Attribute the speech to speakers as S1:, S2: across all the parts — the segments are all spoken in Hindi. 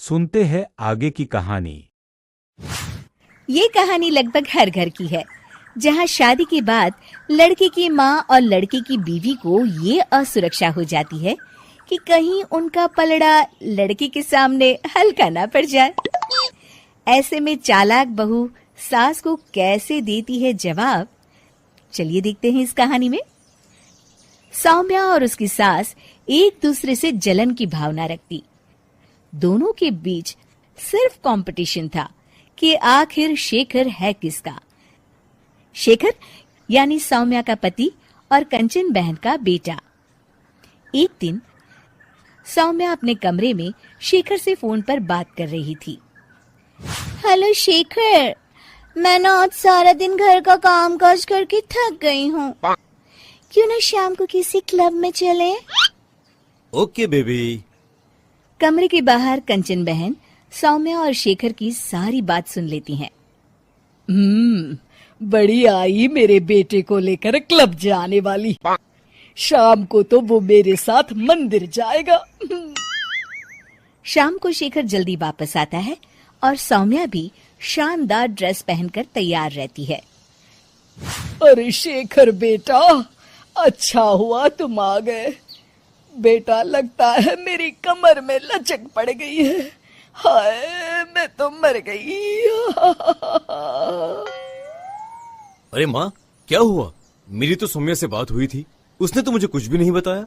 S1: सुनते हैं आगे की कहानी।
S2: ये कहानी लगभग हर घर की है, जहाँ शादी के बाद लड़के की माँ और लड़के की बीवी को ये असुरक्षा हो जाती है कि कहीं उनका पलड़ा लड़के के सामने हल्का ना पड़ जाए। ऐसे में चालाक बहू सास को कैसे देती है जवाब, चलिए देखते हैं इस कहानी में। सौम्या और उसकी सास एक दूसरे से जलन की भावना रखती। दोनों के बीच सिर्फ कंपटीशन था कि आखिर शेखर है किसका। शेखर यानी सौम्या का पति और कंचन बहन का बेटा। एक दिन सौम्या अपने कमरे में शेखर से फोन पर बात कर रही थी। हेलो शेखर, मैं ना आज सारा दिन घर का काम काज करके थक गई हूँ। क्यों ना शाम को किसी क्लब में चले?
S3: Okay baby.
S2: कमरे के बाहर कंचन बहन सौम्या और शेखर की सारी बात सुन लेती हैं।
S4: बड़ी आई मेरे बेटे को लेकर क्लब जाने वाली। शाम को तो वो मेरे साथ मंदिर जाएगा।
S2: शाम को शेखर जल्दी वापस आता है और सौम्या भी शानदार ड्रेस पहनकर तैयार रहती है।
S4: अरे शेखर बेटा, अच्छा हुआ तुम आ गए। बेटा लगता है मेरी कमर में लचक पड़ गई है। हाय, मैं तो मर गई।
S3: अरे माँ, क्या हुआ? मेरी तो सौम्या से बात हुई थी, उसने तो मुझे कुछ भी नहीं बताया।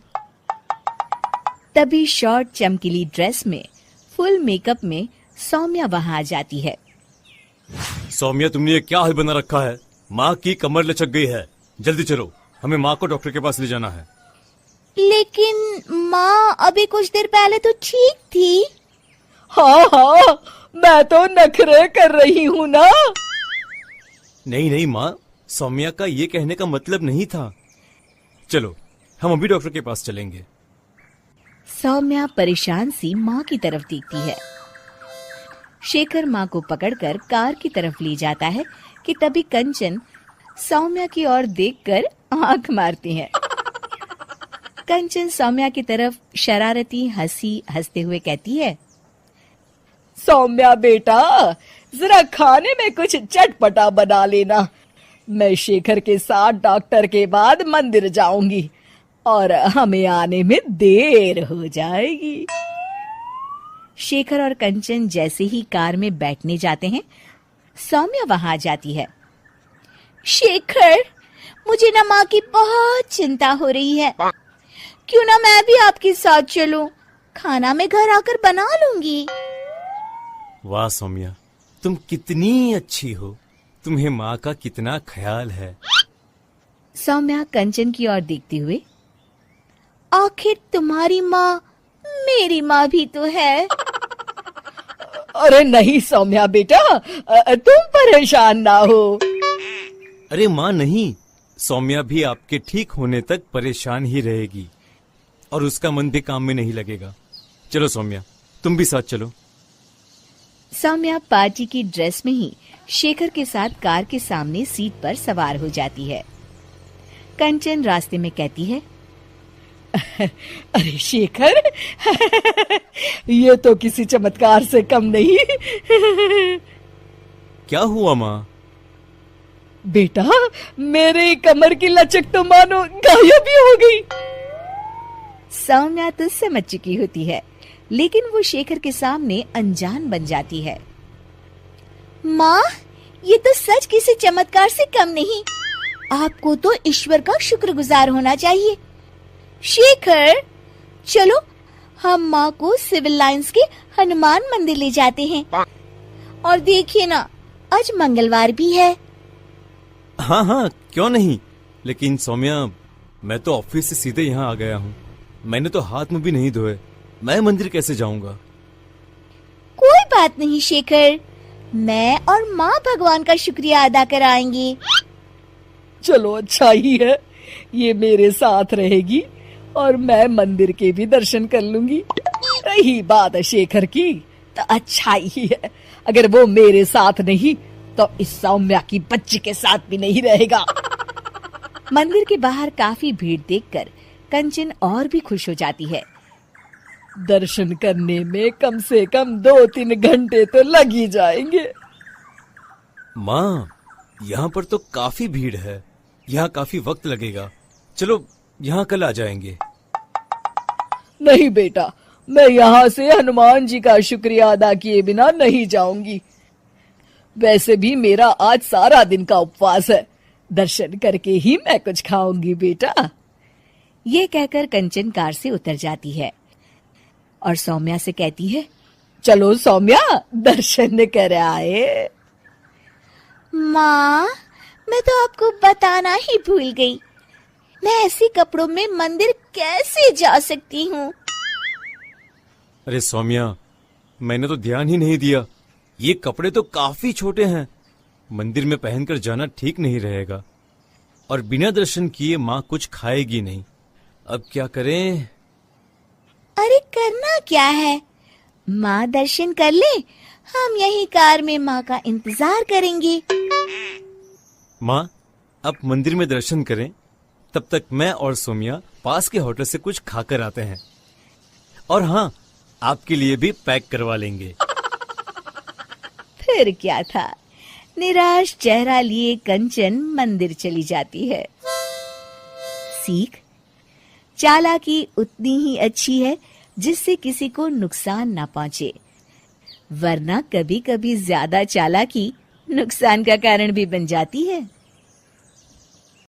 S2: तभी शॉर्ट चमकीली ड्रेस में फुल मेकअप में सौम्या वहां आ जाती है।
S3: सौम्या, तुमने ये क्या हाल बना रखा है? माँ की कमर लचक गई है। जल्दी चलो, हमें माँ को डॉक्टर के पास ले जाना है।
S2: लेकिन माँ अभी कुछ देर पहले तो ठीक थी।
S4: हाँ, मैं तो नखरे कर रही हूँ ना।
S3: नहीं माँ, सौम्या का ये कहने का मतलब नहीं था। चलो, हम अभी डॉक्टर के पास चलेंगे।
S2: सौम्या परेशान सी माँ की तरफ देखती है। शेखर माँ को पकड़कर कार की तरफ ले जाता है कि तभी कंचन सौम्या की ओर देखकर आंख मारती है। कंचन सौम्या की तरफ शरारती हंसी हंसते हुए कहती है,
S4: सौम्या बेटा, जरा खाने में कुछ चटपटा बना लेना। मैं शेखर के साथ डॉक्टर के बाद मंदिर जाऊंगी और हमें आने में देर हो जाएगी।
S2: शेखर और कंचन जैसे ही कार में बैठने जाते हैं, सौम्या वहां आ जाती है। शेखर, मुझे ना माँ की बहुत चिंता हो रही है। क्यों ना मैं भी आपके साथ चलूं? खाना मैं घर आकर बना लूंगी।
S3: वाह सौम्या, तुम कितनी अच्छी हो। तुम्हें माँ का कितना ख्याल है।
S2: सौम्या कंचन की ओर देखते हुए, आखिर तुम्हारी माँ मेरी माँ भी तो है।
S4: अरे नहीं सौम्या बेटा, तुम परेशान ना हो।
S3: अरे माँ नहीं, सौम्या भी आपके ठीक होने तक परेशान ही रहेगी और उसका मन भी काम में नहीं लगेगा। चलो सौम्या, तुम भी साथ चलो।
S2: सौम्या पार्टी की ड्रेस में ही शेखर के साथ कार के सामने सीट पर सवार हो जाती है। कंचन रास्ते में कहती है,
S4: अरे शेखर, ये तो किसी चमत्कार से कम नहीं।
S3: क्या हुआ माँ?
S4: बेटा, मेरे कमर की लचक तो मानो गायब ही हो गई।
S2: सौम्या तो समझ चुकी होती है, लेकिन वो शेखर के सामने अनजान बन जाती है। माँ, ये तो सच किसी चमत्कार से कम नहीं। आपको तो ईश्वर का शुक्रगुजार होना चाहिए। शेखर, चलो हम माँ को सिविल लाइंस के हनुमान मंदिर ले जाते हैं। और देखिए ना, आज मंगलवार भी है।
S3: हाँ, क्यों नहीं। लेकिन सौम्या, मैं तो ऑफिस से सीधे यहाँ आ गया हूँ। मैंने तो हाथ में भी नहीं धोए। मैं मंदिर कैसे जाऊंगा?
S2: कोई बात नहीं शेखर, मैं और माँ भगवान का शुक्रिया अदा कराएंगे।
S4: चलो, अच्छा ही है, ये मेरे साथ रहेगी और मैं मंदिर के भी दर्शन कर लूंगी। रही बात शेखर की, तो अच्छा ही है। अगर वो मेरे साथ नहीं तो इस सौम्या की बच्ची के साथ भी नहीं रहेगा।
S2: मंदिर के बाहर काफी भीड़ देखकर कंचन और भी खुश हो जाती है।
S4: दर्शन करने में कम से कम 2-3 घंटे तो लग ही जाएंगे।
S3: माँ, यहाँ पर तो काफी भीड़ है, यहाँ काफी वक्त लगेगा। चलो यहाँ कल आ जाएंगे।
S4: नहीं बेटा, मैं यहाँ से हनुमान जी का शुक्रिया अदा किए बिना नहीं जाऊंगी। वैसे भी मेरा आज सारा दिन का उपवास है, दर्शन करके ही मैं कुछ खाऊंगी बेटा।
S2: ये कहकर कंचन कार से उतर जाती है और सौम्या से कहती है,
S4: चलो सौम्या, दर्शन कर आए।
S2: माँ, मैं तो आपको बताना ही भूल गई, मैं ऐसे कपड़ों में मंदिर कैसे जा सकती हूँ?
S3: अरे सौम्या, मैंने तो ध्यान ही नहीं दिया। ये कपड़े तो काफी छोटे हैं, मंदिर में पहनकर जाना ठीक नहीं रहेगा। और बिना दर्शन किए माँ कुछ खाएगी नहीं। अब क्या करें?
S2: अरे करना क्या है, माँ दर्शन कर ले, हम यही कार में माँ का इंतजार करेंगे।
S3: माँ, आप मंदिर में दर्शन करें, तब तक मैं और सौम्या पास के होटल से कुछ खाकर आते हैं। और हाँ, आपके लिए भी पैक करवा लेंगे।
S2: फिर क्या था, निराश चेहरा लिए कंचन मंदिर चली जाती है। सीख, चालाकी उतनी ही अच्छी है जिससे किसी को नुकसान ना पहुंचे, वरना कभी कभी ज्यादा चालाकी नुकसान का कारण भी बन जाती है।